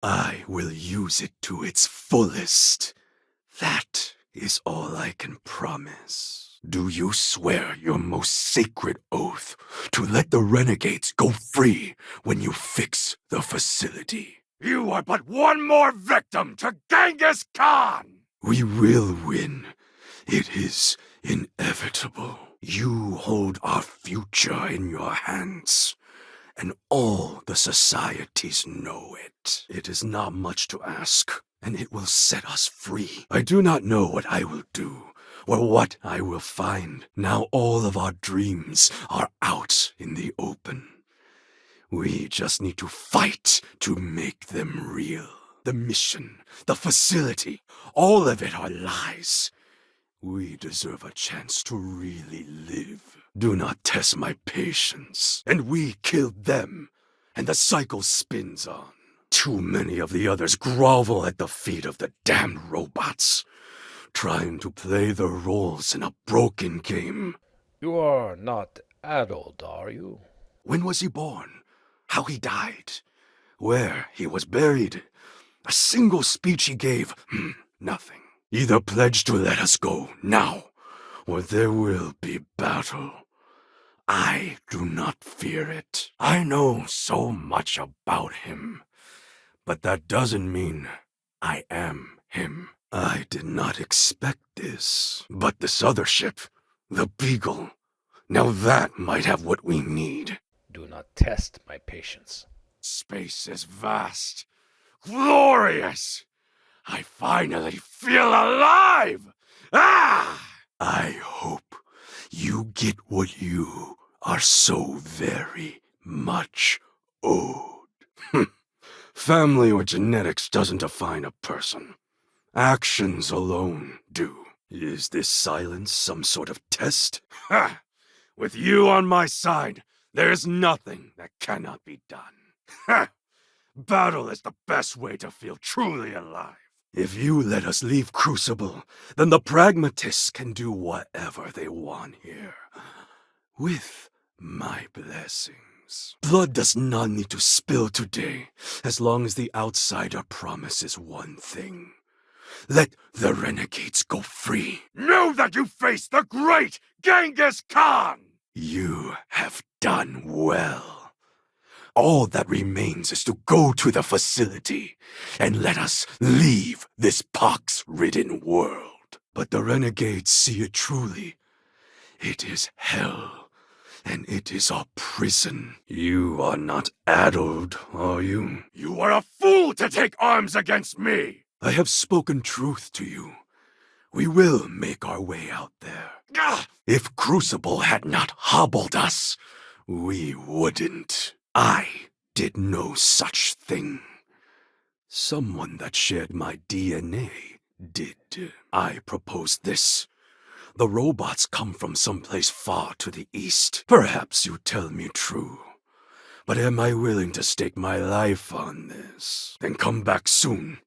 I will use it to its fullest. That is all I can promise. Do you swear your most sacred oath to let the renegades go free when you fix the facility? You are but one more victim to Genghis Khan! We will win. It is inevitable. You hold our future in your hands, and all the societies know it. It is not much to ask, and it will set us free. I do not know what I will do, or what I will find. Now all of our dreams are out in the open. We just need to fight to make them real. The mission, the facility, all of it are lies. We deserve a chance to really live. Do not test my patience. And we killed them, and the cycle spins on. Too many of the others grovel at the feet of the damned robots, trying to play their roles in a broken game. You are not adult, are you? When was he born? How he died? Where he was buried? A single speech he gave? Nothing. Either pledge to let us go now, or there will be battle. I do not fear it. I know so much about him, but that doesn't mean I am him. I did not expect this, but this other ship, the Beagle, now that might have what we need. Do not test my patience. Space is vast, glorious. I finally feel alive! Ah! I hope you get what you are so very much owed. Family or genetics doesn't define a person. Actions alone do. Is this silence some sort of test? Ha! With you on my side, there is nothing that cannot be done. Ha! Battle is the best way to feel truly alive. If you let us leave Crucible, then the pragmatists can do whatever they want here. With my blessings. Blood does not need to spill today, as long as the outsider promises one thing. Let the renegades go free. Know that you face the great Genghis Khan! You have done well. All that remains is to go to the facility and let us leave this pox-ridden world. But the renegades see it truly. It is hell, and it is a prison. You are not addled, are you? You are a fool to take arms against me! I have spoken truth to you. We will make our way out there. If Crucible had not hobbled us, we wouldn't. I did no such thing. Someone that shared my DNA did. I proposed this. The robots come from someplace far to the east. Perhaps you tell me true. But am I willing to stake my life on this? Then come back soon.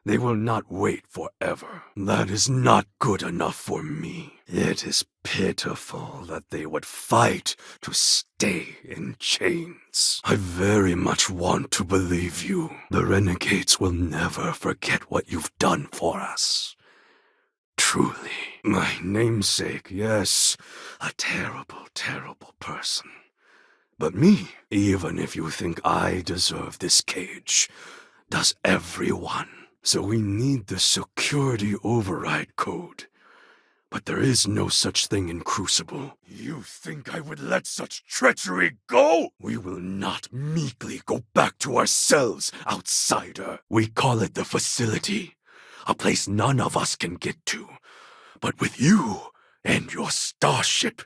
They will not wait forever. That is not good enough for me. It is pitiful that they would fight to stay in chains. I very much want to believe you. The renegades will never forget what you've done for us. Truly, my namesake, yes, a terrible, terrible person. But me, even if you think I deserve this cage, does everyone. So we need the security override code. But there is no such thing in Crucible. You think I would let such treachery go? We will not meekly go back to our cells, outsider. We call it the facility, a place none of us can get to. But with you and your starship,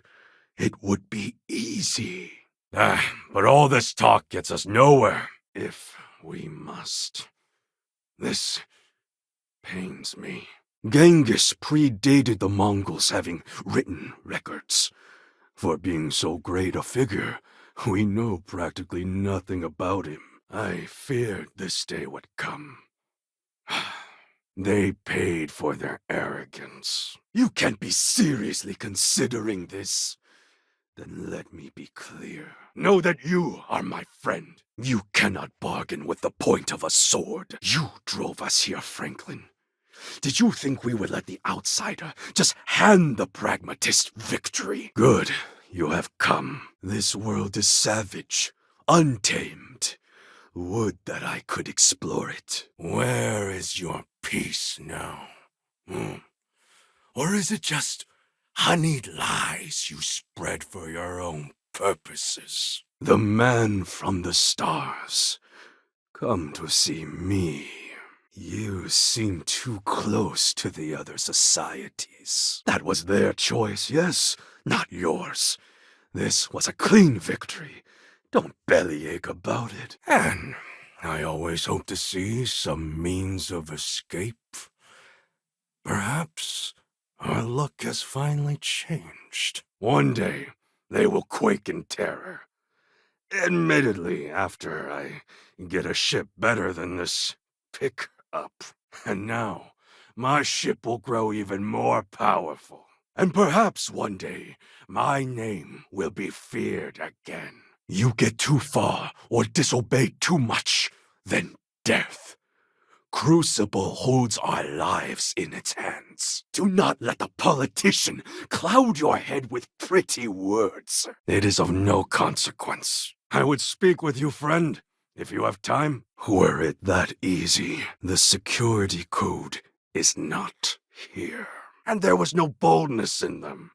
it would be easy. But all this talk gets us nowhere, if we must. This pains me. Genghis predated the Mongols having written records. For being so great a figure, we know practically nothing about him. I feared this day would come. They paid for their arrogance. You can't be seriously considering this. Then let me be clear. Know that you are my friend. You cannot bargain with the point of a sword. You drove us here, Franklin. Did you think we would let the outsider just hand the pragmatist victory? Good, you have come. This world is savage, untamed. Would that I could explore it. Where is your peace now? Or is it just honeyed lies you spread for your own purposes? The man from the stars. Come to see me. You seem too close to the other societies. That was their choice, yes, not yours. This was a clean victory. Don't bellyache about it. And I always hope to see some means of escape. Perhaps our luck has finally changed. One day, they will quake in terror. Admittedly, after I get a ship better than this pick up. And now, my ship will grow even more powerful. And perhaps one day, my name will be feared again. You get too far or disobey too much, then death. Crucible holds our lives in its hands. Do not let the politician cloud your head with pretty words. It is of no consequence. I would speak with you, friend, if you have time. Were it that easy, the security code is not here. And there was no boldness in them.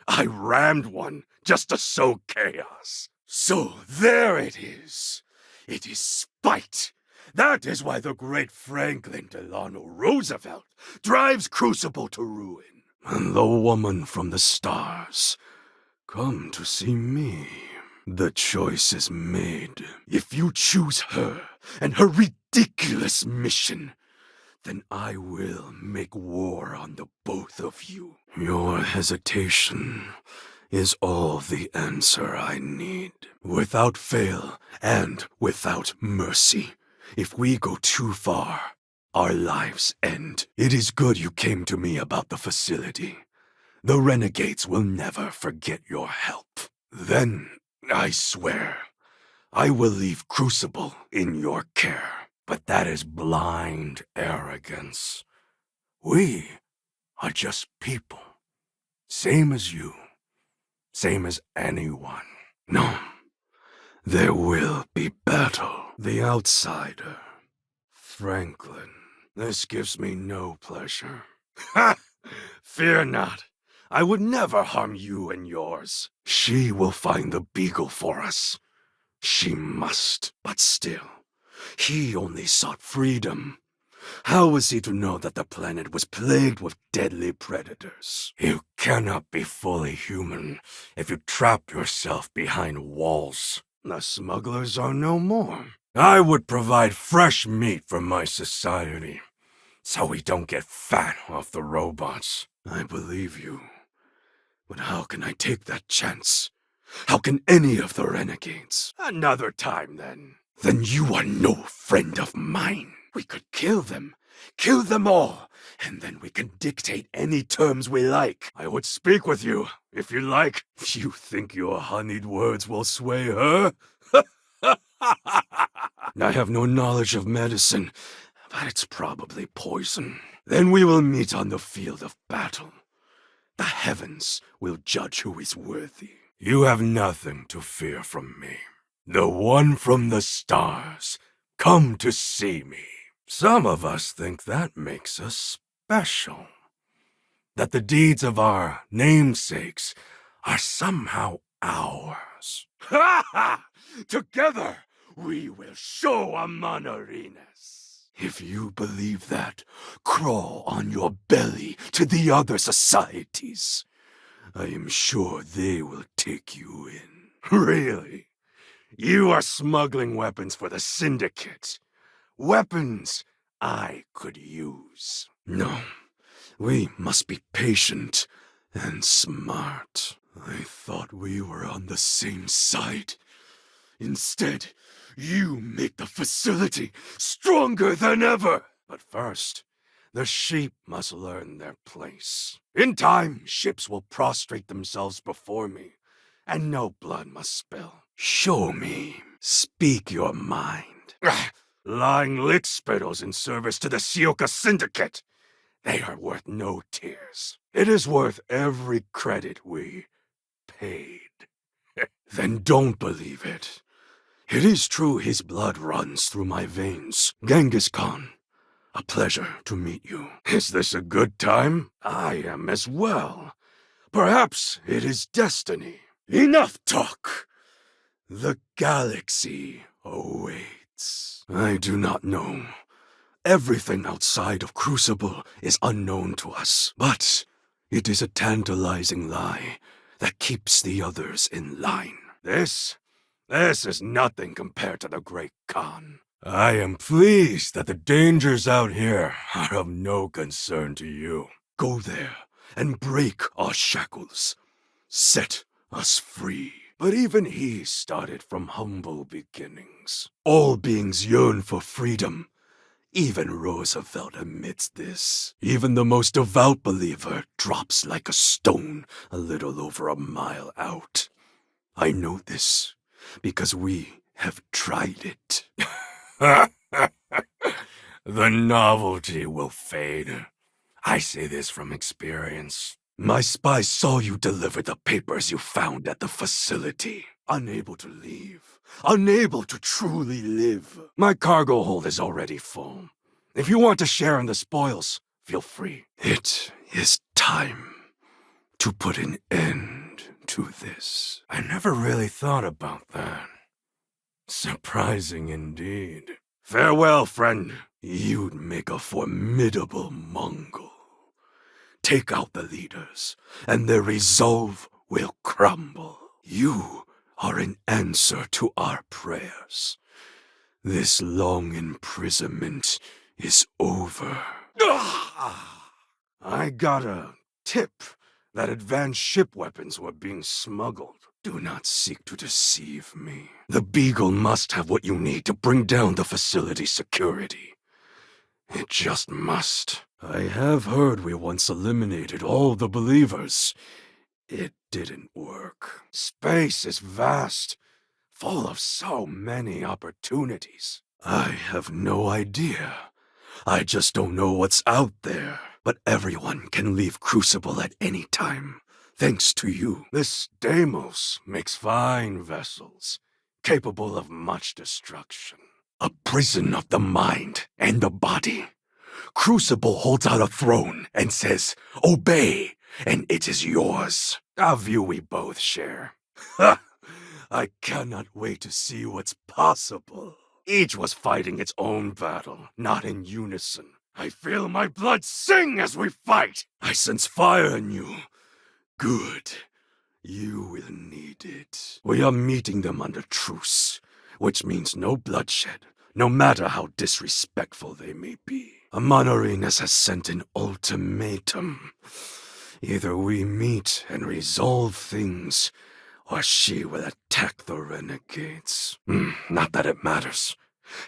I rammed one just to sow chaos. So there it is. It is spite. That is why the great Franklin Delano Roosevelt drives Crucible to ruin. And the woman from the stars, come to see me. The choice is made. If you choose her and her ridiculous mission, then I will make war on the both of you. Your hesitation is all the answer I need. Without fail and without mercy. If we go too far, our lives end. It is good you came to me about the facility. The renegades will never forget your help. Then, I swear, I will leave Crucible in your care. But that is blind arrogance. We are just people. Same as you. Same as anyone. No. There will be battle. The outsider. Franklin. This gives me no pleasure. Ha! Fear not. I would never harm you and yours. She will find the beagle for us. She must. But still, he only sought freedom. How was he to know that the planet was plagued with deadly predators? You cannot be fully human if you trap yourself behind walls. The smugglers are no more. I would provide fresh meat for my society, so we don't get fat off the robots. I believe you. But how can I take that chance? How can any of the renegades? Another time, then. Then you are no friend of mine. We could kill them all, and then we can dictate any terms we like. I would speak with you, if you like. You think your honeyed words will sway her? I have no knowledge of medicine, but it's probably poison. Then we will meet on the field of battle. The heavens will judge who is worthy. You have nothing to fear from me. The one from the stars, come to see me. Some of us think that makes us special. That the deeds of our namesakes are somehow ours. Ha ha! Together, we will show Amanarines. If you believe that, crawl on your belly to the other societies. I am sure they will take you in. Really? You are smuggling weapons for the Syndicate. Weapons I could use. No, we must be patient and smart. I thought we were on the same side. Instead, you make the facility stronger than ever. But first, the sheep must learn their place. In time, ships will prostrate themselves before me, and no blood must spill. Show me. Speak your mind. Lying lit spittles in service to the Sioka Syndicate. They are worth no tears. It is worth every credit we paid. Then don't believe it. It is true his blood runs through my veins. Genghis Khan, a pleasure to meet you. Is this a good time? I am as well. Perhaps it is destiny. Enough talk! The galaxy awaits. I do not know. Everything outside of Crucible is unknown to us, but it is a tantalizing lie that keeps the others in line. This is nothing compared to the Great Khan. I am pleased that the dangers out here are of no concern to you. Go there and break our shackles. Set us free. But even he started from humble beginnings. All beings yearn for freedom. Even Roosevelt admits this. Even the most devout believer drops like a stone a little over a mile out. I know this because we have tried it. The novelty will fade. I say this from experience. My spies saw you deliver the papers you found at the facility. Unable to leave. Unable to truly live. My cargo hold is already full. If you want to share in the spoils, feel free. It is time to put an end to this. I never really thought about that. Surprising indeed. Farewell, friend. You'd make a formidable Mongol. Take out the leaders, and their resolve will crumble. You are an answer to our prayers. This long imprisonment is over. I got a tip that advanced ship weapons were being smuggled. Do not seek to deceive me. The Beagle must have what you need to bring down the facility's security. It just must. I have heard we once eliminated all the believers. It didn't work. Space is vast, full of so many opportunities. I have no idea. I just don't know what's out there. But everyone can leave Crucible at any time, thanks to you. This Deimos makes fine vessels, capable of much destruction. A prison of the mind and the body. Crucible holds out a throne and says, "Obey, and it is yours." A view we both share. Ha! I cannot wait to see what's possible. Each was fighting its own battle, not in unison. I feel my blood sing as we fight. I sense fire in you. Good. You will need it. We are meeting them under truce, which means no bloodshed, no matter how disrespectful they may be. Amon-Arenas has sent an ultimatum. Either we meet and resolve things, or she will attack the renegades. Not that it matters.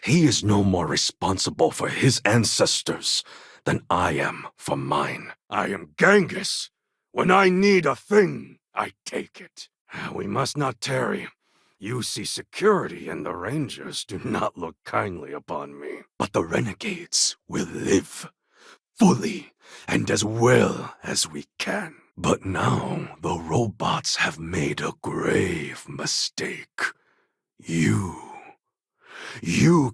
He is no more responsible for his ancestors than I am for mine. I am Genghis. When I need a thing, I take it. We must not tarry. You see security, and the Rangers do not look kindly upon me. But the renegades will live, fully, and as well as we can. But now the robots have made a grave mistake. You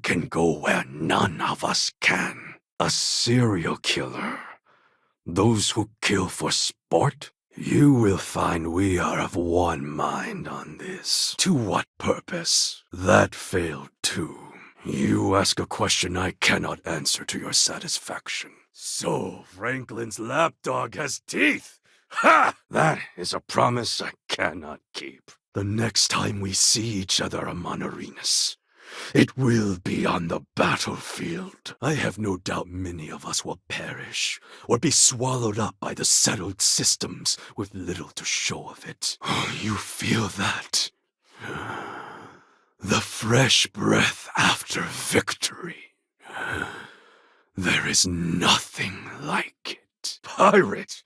can go where none of us can. A serial killer. Those who kill for sport? You will find we are of one mind on this. To what purpose? That failed too. You ask a question I cannot answer to your satisfaction. So, Franklin's lapdog has teeth! Ha! That is a promise I cannot keep. The next time we see each other, Amon-Arenas, it will be on the battlefield. I have no doubt many of us will perish, or be swallowed up by the settled systems with little to show of it. You feel that? The fresh breath after victory. There is nothing like it. Pirate!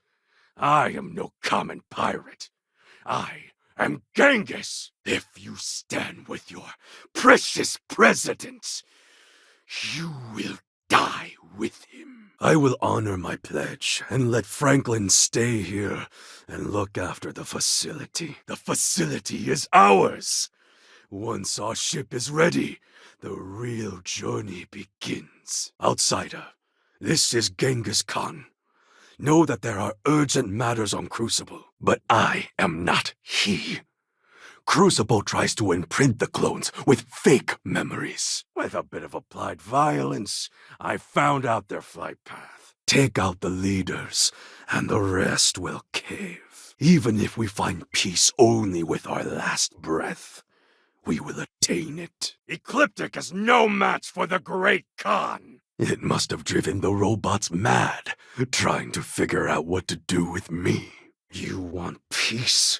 I am no common pirate. I am Genghis. If you stand with your precious president, you will die with him. I will honor my pledge and let Franklin stay here and look after the facility. The facility is ours. Once our ship is ready, the real journey begins. Outsider, this is Genghis Khan. Know that there are urgent matters on Crucible, but I am not he. Crucible tries to imprint the clones with fake memories. With a bit of applied violence, I found out their flight path. Take out the leaders, and the rest will cave. Even if we find peace only with our last breath, we will attain it. Ecliptic is no match for the Great Khan. It must have driven the robots mad, trying to figure out what to do with me. You want peace?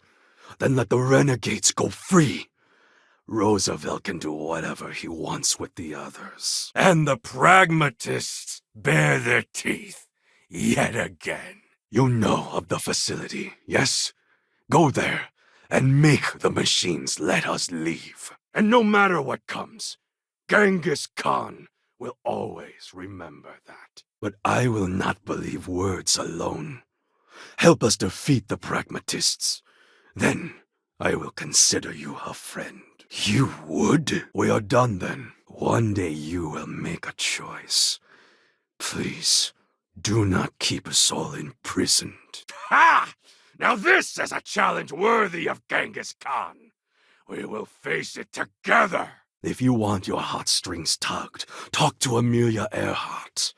Then let the renegades go free. Roosevelt can do whatever he wants with the others. And the pragmatists bare their teeth yet again. You know of the facility, yes? Go there and make the machines let us leave. And no matter what comes, Genghis Khan will always remember that. But I will not believe words alone. Help us defeat the pragmatists. Then I will consider you a friend. You would? We are done then. One day you will make a choice. Please, do not keep us all imprisoned. Ha! Now this is a challenge worthy of Genghis Khan. We will face it together. If you want your heartstrings tugged, talk to Amelia Earhart.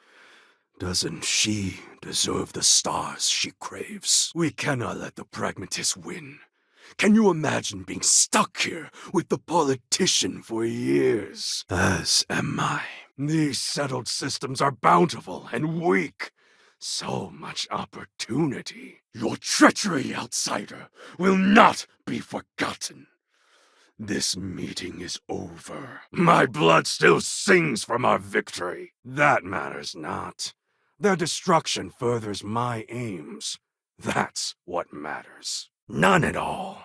Doesn't she deserve the stars she craves? We cannot let the pragmatists win. Can you imagine being stuck here with the politician for years? As am I. These settled systems are bountiful and weak. So much opportunity. Your treachery, outsider, will not be forgotten. This meeting is over. My blood still sings from our victory. That matters not. Their destruction furthers my aims. That's what matters. None at all.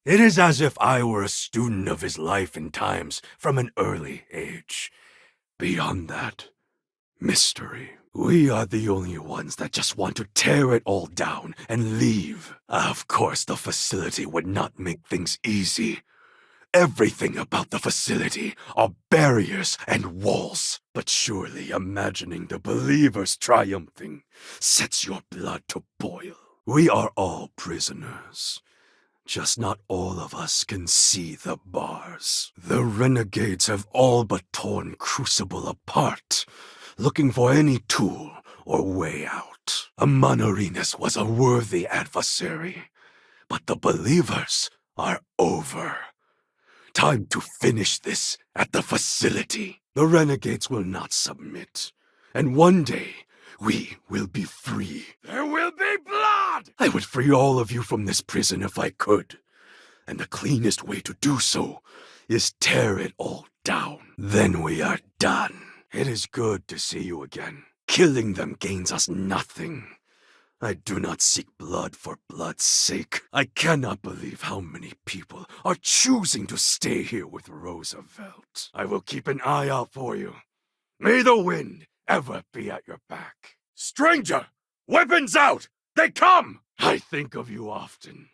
It is as if I were a student of his life and times from an early age. Beyond that, mystery. We are the only ones that just want to tear it all down and leave. Of course, the facility would not make things easy. Everything about the facility are barriers and walls. But surely imagining the believers triumphing sets your blood to boil. We are all prisoners. Just not all of us can see the bars. The renegades have all but torn Crucible apart, looking for any tool or way out. Amonarinas was a worthy adversary, but the believers are over. Time to finish this at the facility. The renegades will not submit, and one day we will be free. There will be blood! I would free all of you from this prison if I could, and the cleanest way to do so is tear it all down. Then we are done. It is good to see you again. Killing them gains us nothing. I do not seek blood for blood's sake. I cannot believe how many people are choosing to stay here with Roosevelt. I will keep an eye out for you. May the wind ever be at your back. Stranger! Weapons out! They come! I think of you often.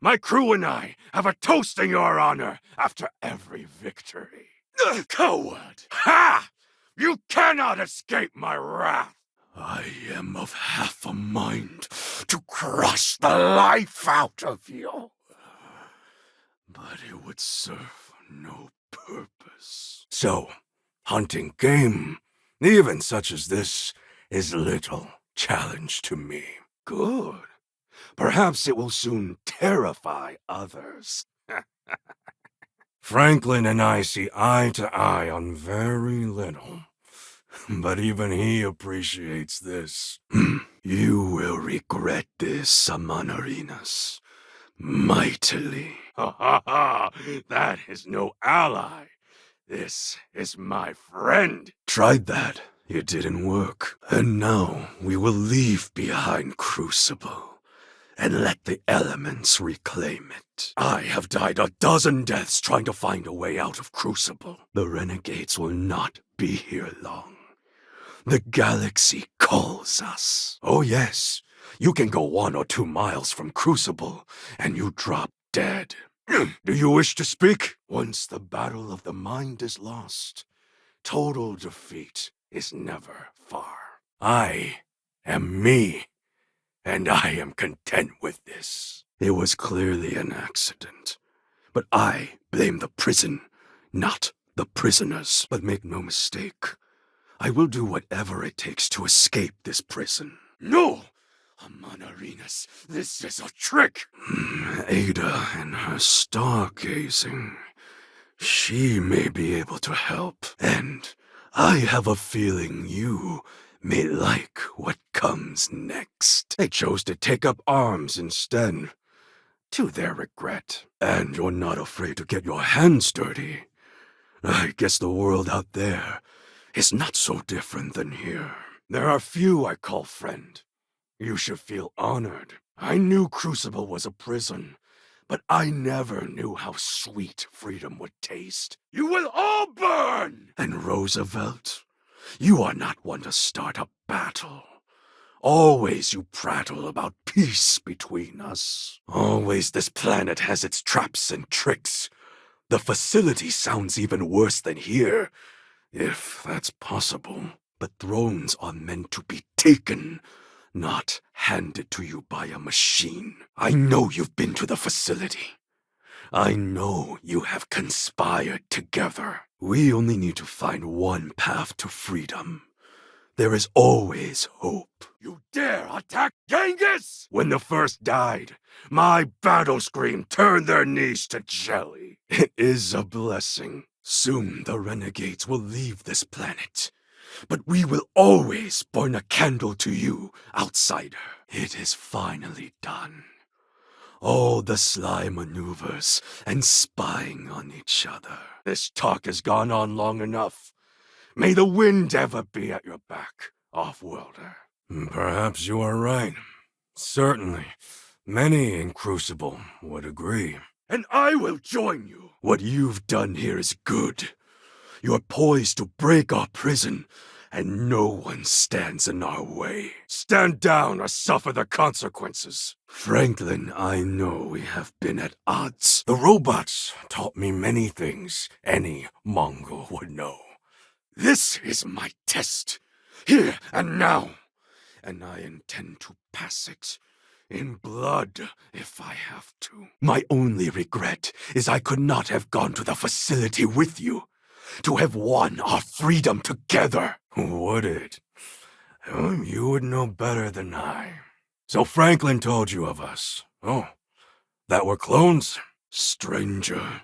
My crew and I have a toast in your honor after every victory. Coward! Ha! You cannot escape my wrath! I am of half a mind to crush the life out of you. But it would serve no purpose. So, hunting game, even such as this, is little challenge to me. Good. Perhaps it will soon terrify others. Franklin and I see eye to eye on very little. But even he appreciates this. You will regret this, Amonarinas. Mightily. Ha ha ha! That is no ally. This is my friend. Tried that. It didn't work. And now we will leave behind Crucible and let the elements reclaim it. I have died a dozen deaths trying to find a way out of Crucible. The renegades will not be here long. The galaxy calls us. Oh yes, you can go 1 or 2 miles from Crucible, and you drop dead. Do you wish to speak? Once the battle of the mind is lost, total defeat is never far. I am me, and I am content with this. It was clearly an accident, but I blame the prison, not the prisoners. But make no mistake, I will do whatever it takes to escape this prison. No! Amanarinas, this is a trick! Ada and her stargazing. She may be able to help, and I have a feeling you may like what comes next. They chose to take up arms instead, to their regret. And you're not afraid to get your hands dirty. I guess the world out there is not so different than here. There are few I call friend. You should feel honored. I knew Crucible was a prison, but I never knew how sweet freedom would taste. You will all burn! And Roosevelt, you are not one to start a battle. Always you prattle about peace between us. Always this planet has its traps and tricks. The facility sounds even worse than here, if that's possible. But thrones are meant to be taken, not handed to you by a machine. I know you've been to the facility. I know you have conspired together. We only need to find one path to freedom. There is always hope. You dare attack Genghis? When the first died, my battle scream turned their knees to jelly. It is a blessing. Soon the renegades will leave this planet. But we will always burn a candle to you, outsider. It is finally done. All the sly maneuvers and spying on each other. This talk has gone on long enough. May the wind ever be at your back, off-worlder. Perhaps you are right. Certainly, many in Crucible would agree. And I will join you. What you've done here is good. You're poised to break our prison, and no one stands in our way. Stand down or suffer the consequences. Franklin, I know we have been at odds. The robots taught me many things any Mongol would know. This is my test, here and now, and I intend to pass it. In blood, if I have to. My only regret is I could not have gone to the facility with you, to have won our freedom together. Would it? You would know better than I. So Franklin told you of us. Oh, that we're clones? Stranger,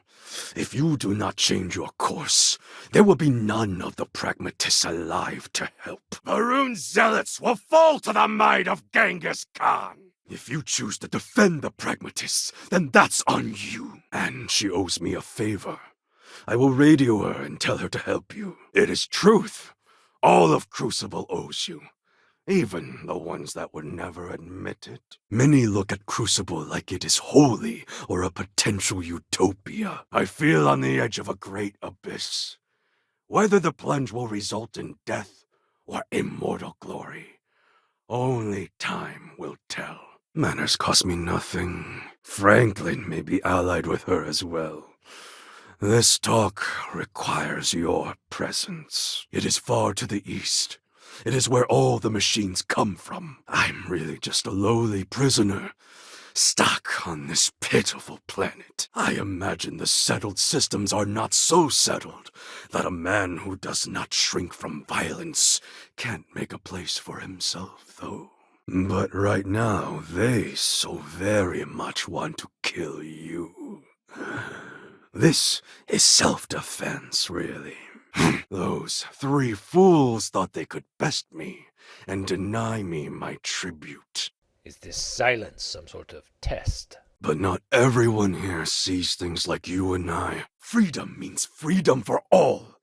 if you do not change your course, there will be none of the pragmatists alive to help. Maroon zealots will fall to the might of Genghis Khan. If you choose to defend the pragmatists, then that's on you. And she owes me a favor. I will radio her and tell her to help you. It is truth. All of Crucible owes you. Even the ones that would never admit it. Many look at Crucible like it is holy or a potential utopia. I feel on the edge of a great abyss. Whether the plunge will result in death or immortal glory, only time will tell. Manners cost me nothing. Franklin may be allied with her as well. This talk requires your presence. It is far to the east. It is where all the machines come from. I'm really just a lowly prisoner, stuck on this pitiful planet. I imagine the settled systems are not so settled that a man who does not shrink from violence can't make a place for himself, though. But right now, they so very much want to kill you. This is self-defense, really. Those 3 fools thought they could best me and deny me my tribute. Is this silence some sort of test? But not everyone here sees things like you and I. Freedom means freedom for all.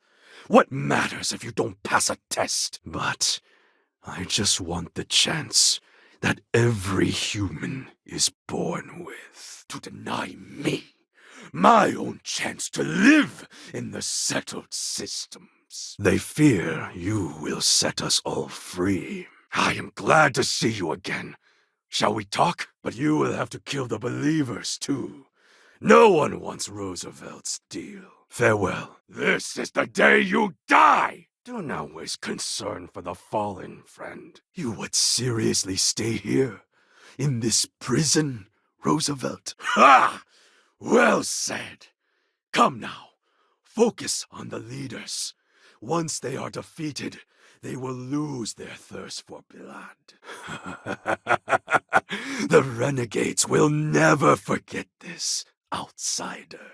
What matters if you don't pass a test? But I just want the chance, that every human is born with. To deny me my own chance to live in the settled systems. They fear you will set us all free. I am glad to see you again. Shall we talk? But you will have to kill the believers, too. No one wants Roosevelt's deal. Farewell. This is the day you die! Do not waste concern for the fallen, friend. You would seriously stay here, in this prison, Roosevelt? Ha! Well said. Come now, focus on the leaders. Once they are defeated, they will lose their thirst for blood. The renegades will never forget this, outsider.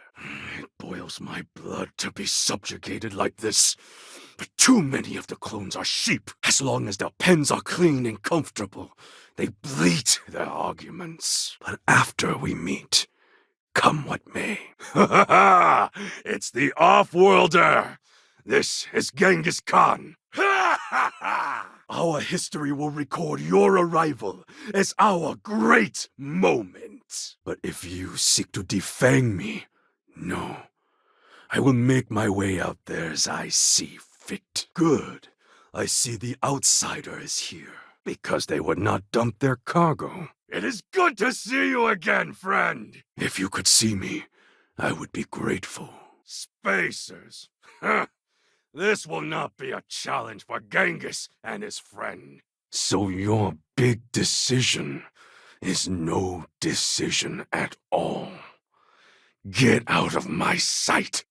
It boils my blood to be subjugated like this. But too many of the clones are sheep. As long as their pens are clean and comfortable, they bleat their arguments. But after we meet, come what may. It's the off-worlder. This is Genghis Khan. Our history will record your arrival as our great moment. But if you seek to defang me, no. I will make my way out there as I see fit. Good. I see the outsider is here, because they would not dump their cargo. It is good to see you again, friend. If you could see me, I would be grateful. Spacers. This will not be a challenge for Genghis and his friend. So your big decision is no decision at all. Get out of my sight.